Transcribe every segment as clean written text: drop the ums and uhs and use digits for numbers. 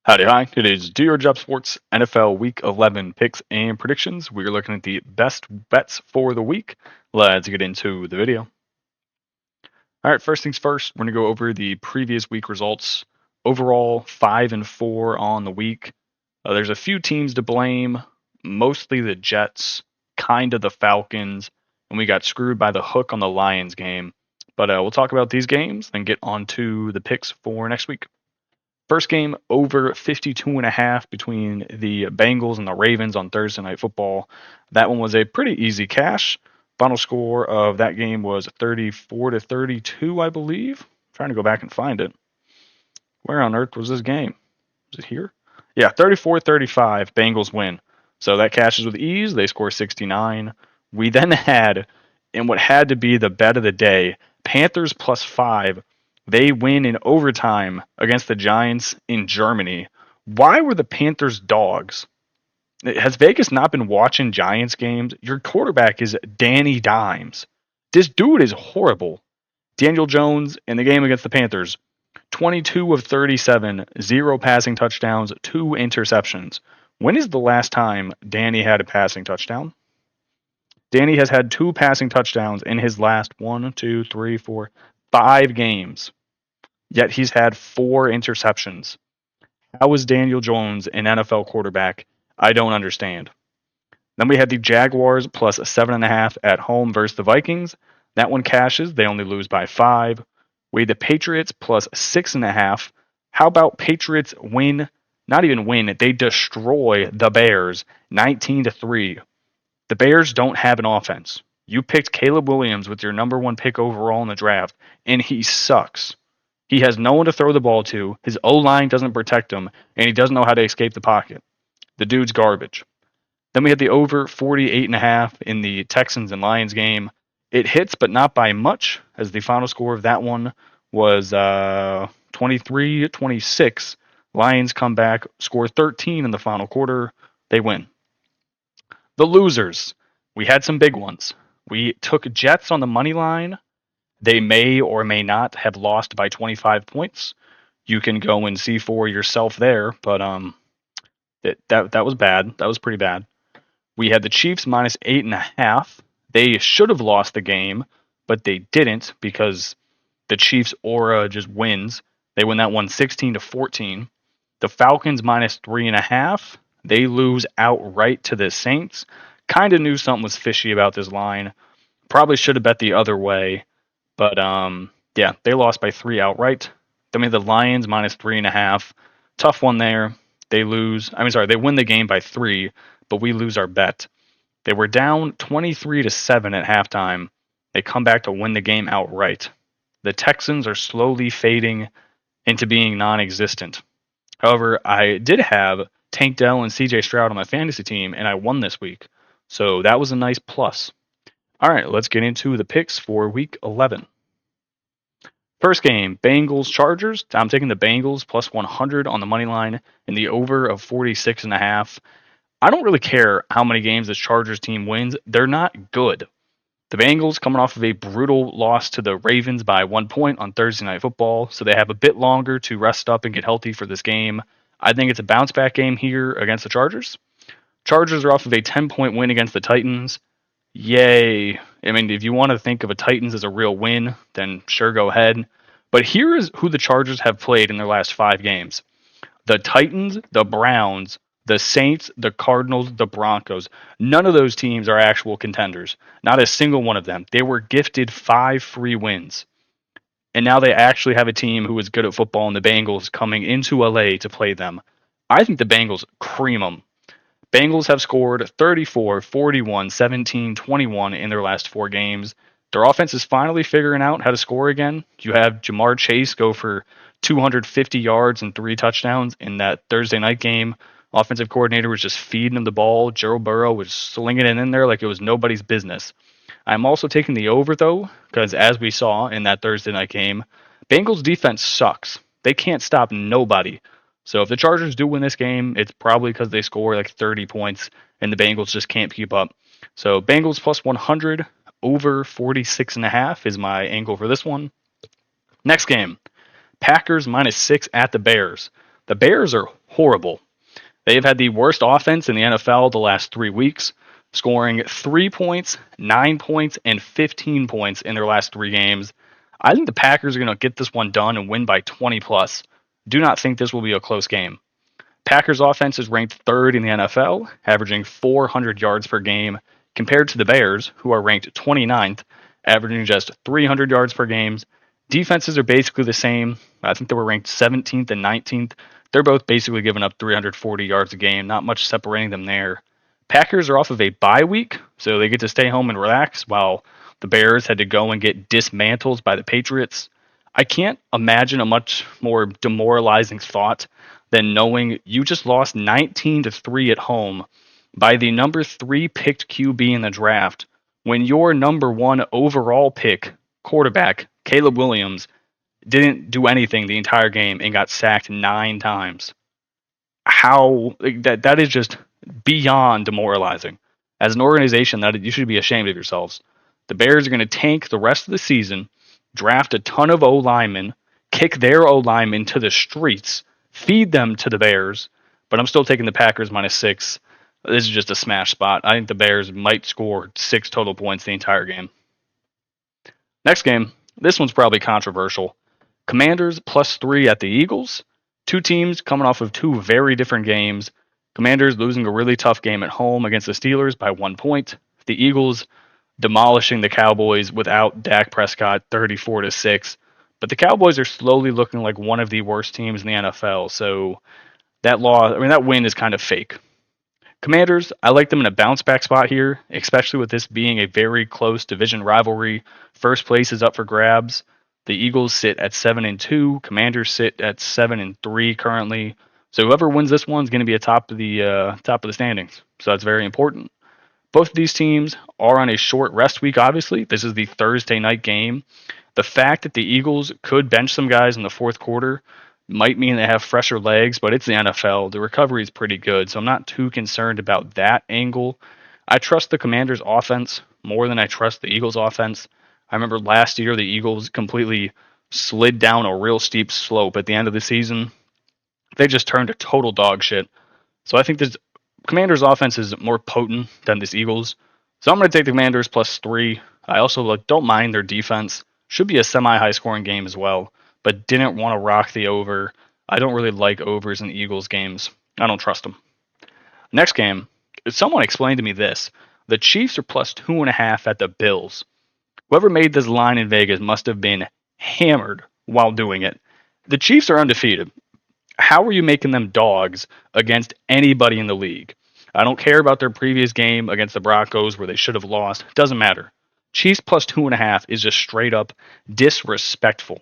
Howdy, hi. It is Do Your Job Sports NFL Week 11 picks and predictions. We are looking at the best bets for the week. Let's get into the video. All right, first things first, we're going to go over the previous week results. Overall, 5-4 on the week. There's a few teams to blame, mostly the Jets, kind of the Falcons, and we got screwed by the hook on the Lions game. But we'll talk about these games and get on to the picks for next week. First game over 52.5 between the Bengals and the Ravens on Thursday Night Football. That one was a pretty easy cash. Final score of that game was 34-32, I believe. I'm trying to go back and find it. Where on earth was this game? Was it here? Yeah, 34-35, Bengals win. So that cashes with ease. They score 69. We then had, in what had to be the bet of the day, Panthers +5. They win in overtime against the Giants in Germany. Why were the Panthers dogs? Has Vegas not been watching Giants games? Your quarterback is Danny Dimes. This dude is horrible. Daniel Jones in the game against the Panthers, 22 of 37, 0 passing touchdowns, 2 interceptions. When is the last time Danny had a passing touchdown? Danny has had 2 passing touchdowns in his last 5 games. Yet he's had 4 interceptions. How is Daniel Jones an NFL quarterback? I don't understand. Then we had the Jaguars +7.5 at home versus the Vikings. That one cashes. They only lose by 5. We had the Patriots +6.5. How about Patriots win? Not even win. They destroy the Bears 19-3. The Bears don't have an offense. You picked Caleb Williams with your number 1 pick overall in the draft, and he sucks. He has no one to throw the ball to. His O-line doesn't protect him, and he doesn't know how to escape the pocket. The dude's garbage. Then we had the over 48.5 in the Texans and Lions game. It hits, but not by much, as the final score of that one was 23-26. Lions come back, score 13 in the final quarter. They win. The losers. We had some big ones. We took Jets on the money line. They may or may not have lost by 25 points. You can go and see for yourself there, but that was bad. That was pretty bad. We had the Chiefs -8.5. They should have lost the game, but they didn't because the Chiefs' aura just wins. They win that one 16-14. The Falcons -3.5. They lose outright to the Saints. Kind of knew something was fishy about this line. Probably should have bet the other way, but yeah, they lost by 3 outright. Then we had the Lions -3.5. Tough one there. They lose. They win the game by 3, but we lose our bet. They were down 23-7 at halftime. They come back to win the game outright. The Texans are slowly fading into being non-existent. However, I did have Tank Dell and CJ Stroud on my fantasy team, and I won this week. So that was a nice plus. All right, let's get into the picks for week 11. First game, Bengals Chargers. I'm taking the Bengals +100 on the money line and the over of 46.5. I don't really care how many games this Chargers team wins. They're not good. The Bengals coming off of a brutal loss to the Ravens by 1 point on Thursday Night Football, so they have a bit longer to rest up and get healthy for this game. I think it's a bounce back game here against the Chargers. Chargers are off of a 10-point win against the Titans. Yay. I mean, if you want to think of a Titans as a real win, then sure, go ahead. But here is who the Chargers have played in their last 5 games. The Titans, the Browns, the Saints, the Cardinals, the Broncos. None of those teams are actual contenders. Not a single one of them. They were gifted 5 free wins. And now they actually have a team who is good at football, and the Bengals coming into LA to play them. I think the Bengals cream them. Bengals have scored 34, 41, 17, 21 in their last 4 games. Their offense is finally figuring out how to score again. You have Jamar Chase go for 250 yards and 3 touchdowns in that Thursday night game. Offensive coordinator was just feeding him the ball. Joe Burrow was slinging it in there like it was nobody's business. I'm also taking the over, though, because as we saw in that Thursday night game, Bengals defense sucks. They can't stop nobody. So if the Chargers do win this game, it's probably because they score like 30 points and the Bengals just can't keep up. So Bengals +100, over 46.5 is my angle for this one. Next game, Packers -6 at the Bears. The Bears are horrible. They've had the worst offense in the NFL the last 3 weeks, scoring 3 points, 9 points, and 15 points in their last 3 games. I think the Packers are going to get this one done and win by 20 plus. Do not think this will be a close game. Packers offense is ranked third in the NFL, averaging 400 yards per game, compared to the Bears, who are ranked 29th, averaging just 300 yards per game. Defenses are basically the same. I think they were ranked 17th and 19th. They're both basically giving up 340 yards a game, not much separating them there. Packers are off of a bye week, so they get to stay home and relax, while the Bears had to go and get dismantled by the Patriots. I can't imagine a much more demoralizing thought than knowing you just lost 19-3 at home by the number 3 picked QB in the draft when your number 1 overall pick quarterback, Caleb Williams, didn't do anything the entire game and got sacked 9 times. How that is just beyond demoralizing. As an organization, that you should be ashamed of yourselves. The Bears are going to tank the rest of the season, draft a ton of O-linemen, kick their O-linemen to the streets, feed them to the Bears, but I'm still taking the Packers -6. This is just a smash spot. I think the Bears might score 6 total points the entire game. Next game, this one's probably controversial. Commanders +3 at the Eagles. Two teams coming off of 2 very different games. Commanders losing a really tough game at home against the Steelers by 1 point. The Eagles demolishing the Cowboys without Dak Prescott 34-6. But the Cowboys are slowly looking like one of the worst teams in the NFL. So that win is kind of fake. Commanders, I like them in a bounce back spot here, especially with this being a very close division rivalry. First place is up for grabs. The Eagles sit at 7-2. Commanders sit at 7-3 currently. So whoever wins this one is going to be top of the standings. So that's very important. Both of these teams are on a short rest week. Obviously, this is the Thursday night game. The fact that the Eagles could bench some guys in the fourth quarter might mean they have fresher legs, but it's the NFL. The recovery is pretty good, so I'm not too concerned about that angle. I trust the Commanders' offense more than I trust the Eagles' offense. I remember last year the Eagles completely slid down a real steep slope at the end of the season. They just turned to total dog shit. So I think this Commanders' offense is more potent than this Eagles. So I'm going to take the Commanders +3. I also don't mind their defense. Should be a semi-high scoring game as well, but didn't want to rock the over. I don't really like overs in Eagles games. I don't trust them. Next game, someone explained to me this. The Chiefs are +2.5 at the Bills. Whoever made this line in Vegas must have been hammered while doing it. The Chiefs are undefeated. How are you making them dogs against anybody in the league? I don't care about their previous game against the Broncos where they should have lost. Doesn't matter. Chiefs +2.5 is just straight up disrespectful.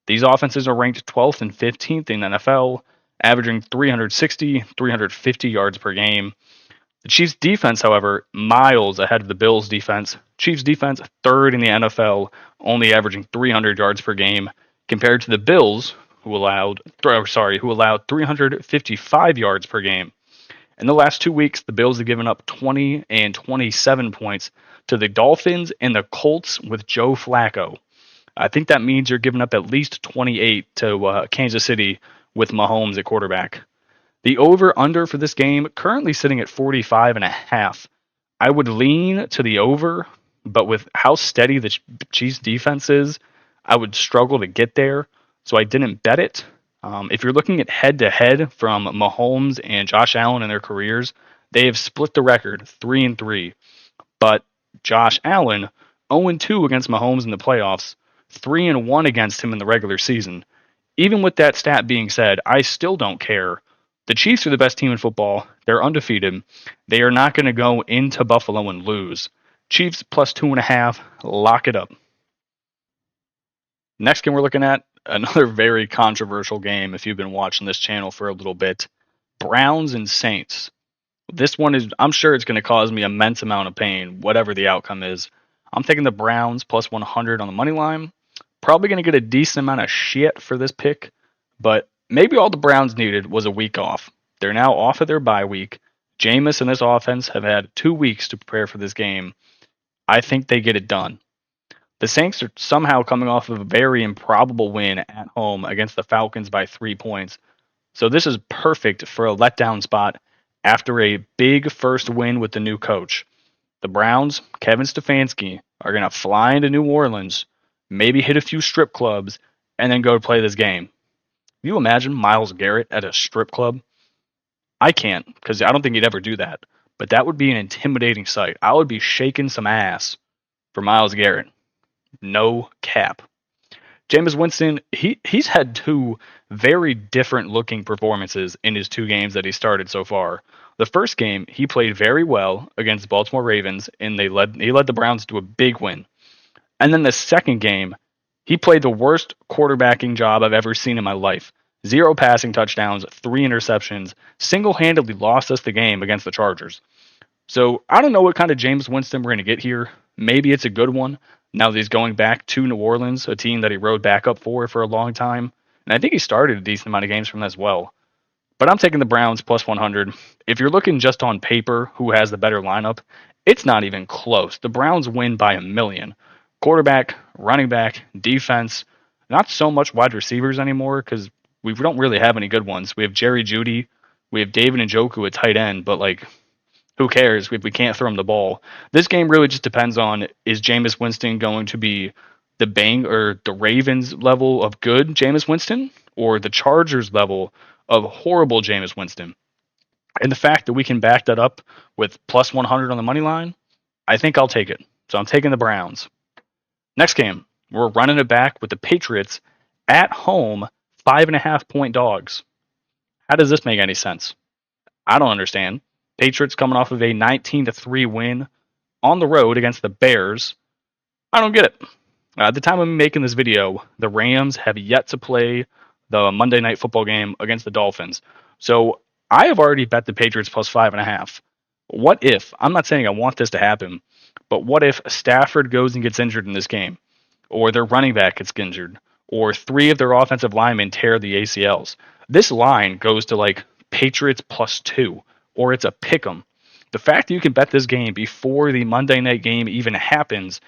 These offenses are ranked 12th and 15th in the NFL, averaging 360, 350 yards per game. The Chiefs' defense, however, miles ahead of the Bills' defense. Chiefs' defense, third in the NFL, only averaging 300 yards per game, compared to the Bills, who allowed 355 yards per game. In the last 2 weeks, the Bills have given up 20 and 27 points to the Dolphins and the Colts with Joe Flacco. I think that means you're giving up at least 28 to Kansas City with Mahomes at quarterback. The over-under for this game currently sitting at 45.5. I would lean to the over, but with how steady the Chiefs defense is, I would struggle to get there, so I didn't bet it. If you're looking at head-to-head from Mahomes and Josh Allen in their careers, they have split the record 3-3. But Josh Allen 0-2 against Mahomes in the playoffs, 3-1 against him in the regular season. Even with that stat being said, I still don't care. The Chiefs are the best team in football. They're undefeated. They are not going to go into Buffalo and lose. Chiefs +2.5. Lock it up. Next game we're looking at, another very controversial game if you've been watching this channel for a little bit. Browns and Saints. This one is, I'm sure it's going to cause me immense amount of pain, whatever the outcome is. I'm taking the Browns +100 on the money line. Probably going to get a decent amount of shit for this pick, but maybe all the Browns needed was a week off. They're now off of their bye week. Jameis and this offense have had 2 weeks to prepare for this game. I think they get it done. The Saints are somehow coming off of a very improbable win at home against the Falcons by 3 points. So this is perfect for a letdown spot after a big first win with the new coach. The Browns, Kevin Stefanski, are going to fly into New Orleans, maybe hit a few strip clubs, and then go play this game. Can you imagine Myles Garrett at a strip club? I can't, because I don't think he'd ever do that. But that would be an intimidating sight. I would be shaking some ass for Myles Garrett. No cap. Jameis Winston, he's had two very different looking performances in his two games that he started so far. The first game, he played very well against the Baltimore Ravens, and he led the Browns to a big win. And then the second game, he played the worst quarterbacking job I've ever seen in my life. 0 passing touchdowns, 3 interceptions, single-handedly lost us the game against the Chargers. So I don't know what kind of Jameis Winston we're going to get here. Maybe it's a good one now that he's going back to New Orleans, a team that he rode back up for a long time. And I think he started a decent amount of games from that as well. But I'm taking the Browns plus 100. If you're looking just on paper who has the better lineup, it's not even close. The Browns win by a million. Quarterback, running back, defense, not so much wide receivers anymore because we don't really have any good ones. We have Jerry Jeudy, we have David Njoku at tight end, but like, who cares if we can't throw him the ball? This game really just depends on, is Jameis Winston going to be the Ravens level of good Jameis Winston or the Chargers level of horrible Jameis Winston? And the fact that we can back that up with plus 100 on the money line, I think I'll take it. So I'm taking the Browns. Next game, we're running it back with the Patriots at home, 5.5-point dogs. How does this make any sense? I don't understand. Patriots coming off of a 19-3 win on the road against the Bears. I don't get it. At the time I'm making this video, the Rams have yet to play the Monday Night Football game against the Dolphins. So I have already bet the Patriots plus 5.5. What if, I'm not saying I want this to happen, but what if Stafford goes and gets injured in this game, or their running back gets injured, or 3 of their offensive linemen tear the ACLs? This line goes to like Patriots plus 2, or it's a pick 'em. The fact that you can bet this game before the Monday night game even happens,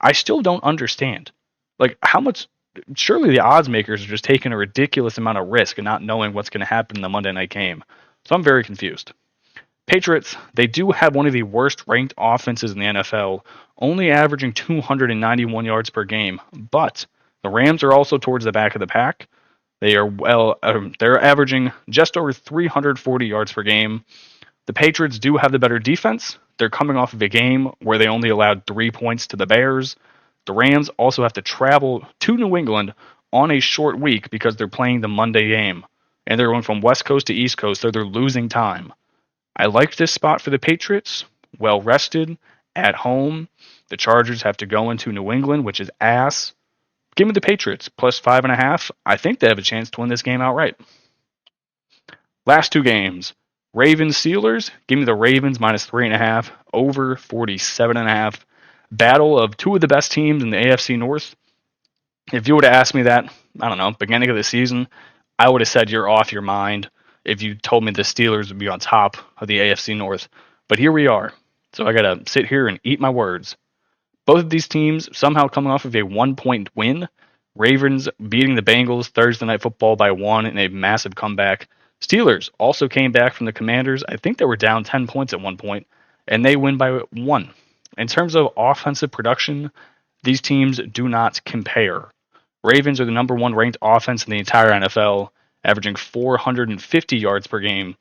I still don't understand. Like, how much? Surely the odds makers are just taking a ridiculous amount of risk and not knowing what's going to happen in the Monday night game. So I'm very confused. Patriots, they do have one of the worst ranked offenses in the NFL, only averaging 291 yards per game. But the Rams are also towards the back of the pack. They're averaging just over 340 yards per game. The Patriots do have the better defense. They're coming off of a game where they only allowed 3 points to the Bears. The Rams also have to travel to New England on a short week because they're playing the Monday game. And they're going from West Coast to East Coast, so they're losing time. I like this spot for the Patriots. Well rested, at home. The Chargers have to go into New England, which is ass. Give me the Patriots, plus 5.5. I think they have a chance to win this game outright. Last two games. Ravens Steelers, give me the Ravens minus 3.5, over 47.5. Battle of two of the best teams in the AFC North. If you would have asked me that, I don't know, beginning of the season, I would have said you're off your mind if you told me the Steelers would be on top of the AFC North. But here we are. So I got to sit here and eat my words. Both of these teams somehow coming off of a 1-point win. Ravens beating the Bengals Thursday Night Football by 1 in a massive comeback. Steelers also came back from the Commanders. I think they were down 10 points at one point, and they win by 1. In terms of offensive production, these teams do not compare. Ravens are the number 1 ranked offense in the entire NFL, averaging 450 yards per game.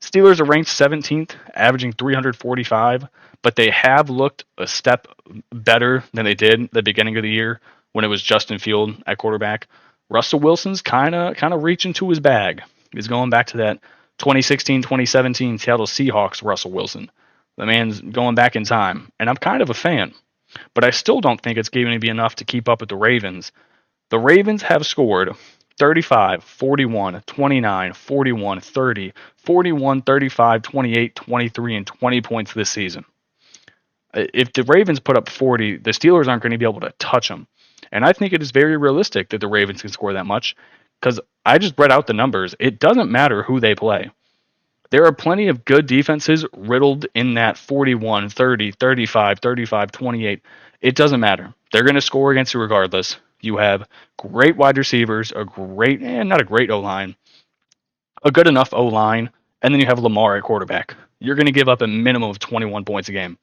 Steelers are ranked 17th, averaging 345, but they have looked a step better than they did at the beginning of the year when it was Justin Field at quarterback. Russell Wilson's kind of reaching to his bag. He's going back to that 2016-2017 Seattle Seahawks Russell Wilson. The man's going back in time, and I'm kind of a fan. But I still don't think it's going to be enough to keep up with the Ravens. The Ravens have scored 35, 41, 29, 41, 30, 41, 35, 28, 23, and 20 points this season. If the Ravens put up 40, the Steelers aren't going to be able to touch them. And I think it is very realistic that the Ravens can score that much because I just read out the numbers. It doesn't matter who they play. There are plenty of good defenses riddled in that 41, 30, 35, 35, 28. It doesn't matter. They're going to score against you regardless. You have great wide receivers, not a great O-line, a good enough O-line, and then you have Lamar at quarterback. You're going to give up a minimum of 21 points a game.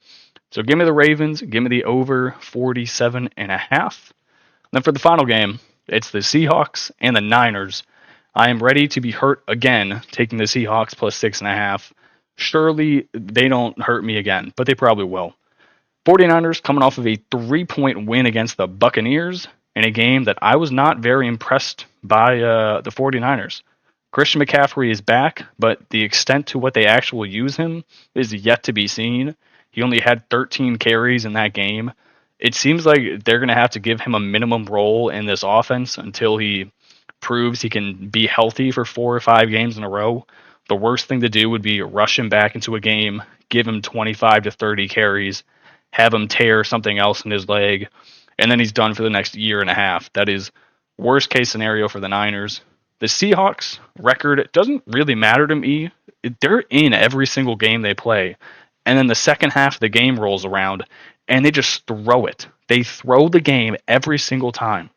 So give me the Ravens, give me the over 47.5. Then for the final game, it's the Seahawks and the Niners. I am ready to be hurt again, taking the Seahawks plus 6.5. Surely they don't hurt me again, but they probably will. 49ers coming off of a 3-point win against the Buccaneers in a game that I was not very impressed by the 49ers. Christian McCaffrey is back, but the extent to what they actually use him is yet to be seen. He only had 13 carries in that game. It seems like they're going to have to give him a minimum role in this offense until he proves he can be healthy for 4 or 5 games in a row. The worst thing to do would be rush him back into a game, give him 25 to 30 carries, have him tear something else in his leg, and then he's done for the next year and a half. That is worst case scenario for the Niners. The Seahawks record doesn't really matter to me. They're in every single game they play. And then the second half of the game rolls around and they just throw it. They throw the game every single time.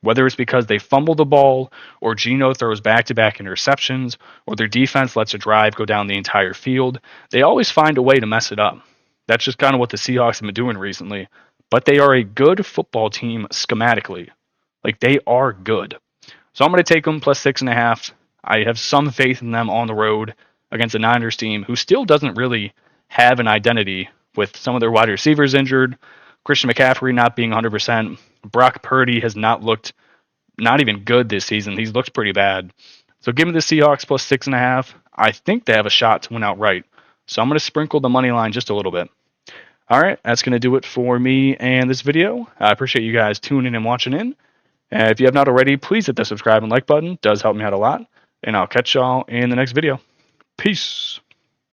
Whether it's because they fumble the ball, or Geno throws back-to-back interceptions, or their defense lets a drive go down the entire field, they always find a way to mess it up. That's just kind of what the Seahawks have been doing recently. But they are a good football team schematically. Like, they are good. So I'm going to take them plus 6.5. I have some faith in them on the road against a Niners team who still doesn't really have an identity, with some of their wide receivers injured, Christian McCaffrey not being 100%. Brock Purdy has not looked not even good this season. He's looked pretty bad. So give me the Seahawks plus 6.5. I think they have a shot to win outright. So I'm going to sprinkle the money line just a little bit. All right, that's going to do it for me and this video. I appreciate you guys tuning in and watching in. If you have not already, please hit the subscribe and like button. It does help me out a lot. And I'll catch y'all in the next video. Peace.